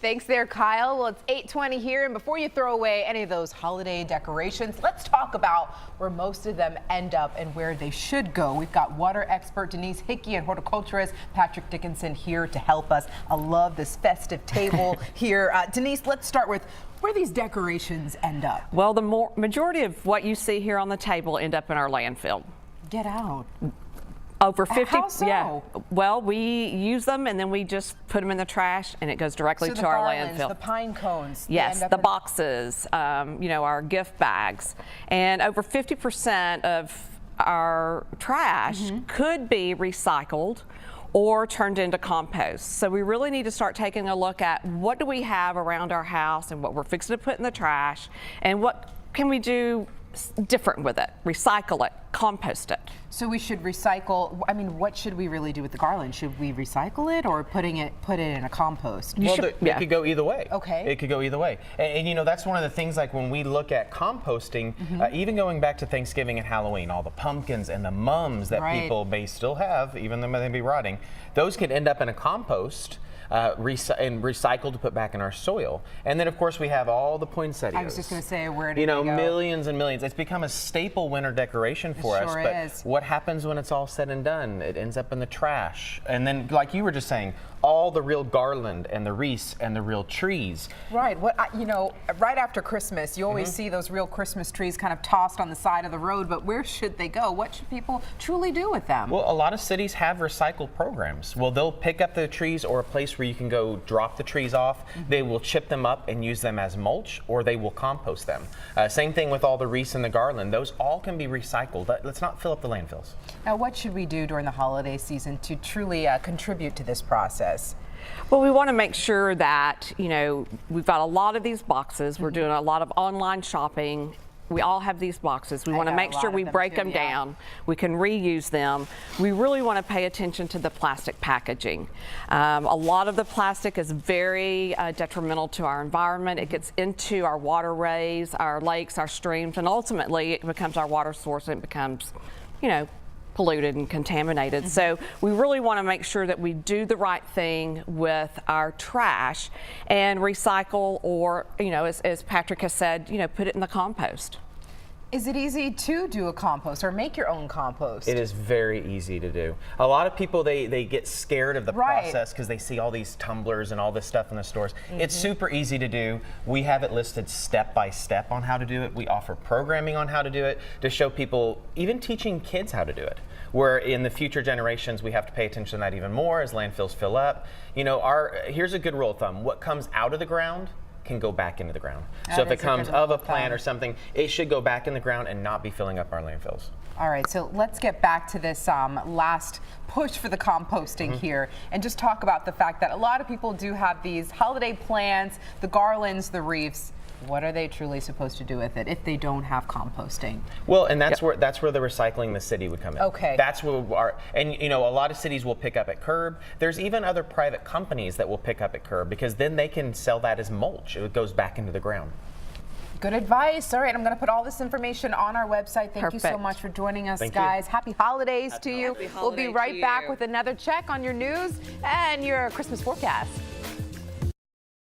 Thanks there, Kyle. Well, it's 8:20 here, and before you throw away any of those holiday decorations, let's talk about where most of them end up and where they should go. We've got water expert Denise Hickey and horticulturist Patrick Dickinson here to help us. I love this festive table here. Denise, let's start with where these decorations end up. Well, the majority of what you see here on the table end up in our landfill. Get out. Over 50. How so? Yeah. Well, we use them and then we just put them in the trash and it goes directly to our landfill. The pine cones. Yes, the boxes, our gift bags. And over 50% of our trash could be recycled or turned into compost. So we really need to start taking a look at what do we have around our house and what we're fixing to put in the trash and what can we do different with it, recycle it, compost it. So we should recycle. I mean, what should we really do with the garland? Should we recycle it or put it in a compost? It could go either way. Okay. It could go either way. And that's one of the things, like when we look at composting, even going back to Thanksgiving and Halloween, all the pumpkins and the mums that people may still have, even though they may be rotting, those could end up in a compost. And recycled to put back in our soil. And then, of course, we have all the poinsettias. I was just going to say, where do they go? Millions and millions. It's become a staple winter decoration for us. Sure but is. what happens when it's all said and done? It ends up in the trash. And then, like you were just saying, all the real garland and the wreaths and the real trees. Right. Right after Christmas, you always see those real Christmas trees kind of tossed on the side of the road. But where should they go? What should people truly do with them? Well, a lot of cities have recycled programs. Well, they'll pick up the trees or a place where you can go drop the trees off. They will chip them up and use them as mulch, or they will compost them. Same thing with all the wreaths and the garland. Those all can be recycled. Let's not fill up the landfills. Now, what should we do during the holiday season to truly contribute to this process? Well, we want to make sure that, we've got a lot of these boxes. We're doing a lot of online shopping. We all have these boxes. We want to make sure we break them down. We can reuse them. We really want to pay attention to the plastic packaging. A lot of the plastic is very detrimental to our environment. It gets into our waterways, our lakes, our streams, and ultimately it becomes our water source and it becomes, polluted and contaminated. So we really want to make sure that we do the right thing with our trash and recycle, or, as Patrick has said, put it in the compost. Is it easy to do a compost or make your own compost? It is very easy to do. A lot of people, they get scared of the process because they see all these tumblers and all this stuff in the stores. It's super easy to do. We have it listed step by step on how to do it. We offer programming on how to do it to show people, even teaching kids how to do it. Where in the future generations, we have to pay attention to that even more as landfills fill up. Here's a good rule of thumb. What comes out of the ground can go back into the ground. So if it comes of a plant or something, it should go back in the ground and not be filling up our landfills. All right, so let's get back to this last push for the composting here and just talk about the fact that a lot of people do have these holiday plants, the garlands, the wreaths. What are they truly supposed to do with it if they don't have composting? Well, and that's where the recycling the city would come in. Okay. That's where a lot of cities will pick up at curb. There's even other private companies that will pick up at curb because then they can sell that as mulch. It goes back into the ground. Good advice. All right, I'm going to put all this information on our website. Thank you so much for joining us, guys. Happy holidays to you. We'll be right back with another check on your news and your Christmas forecast.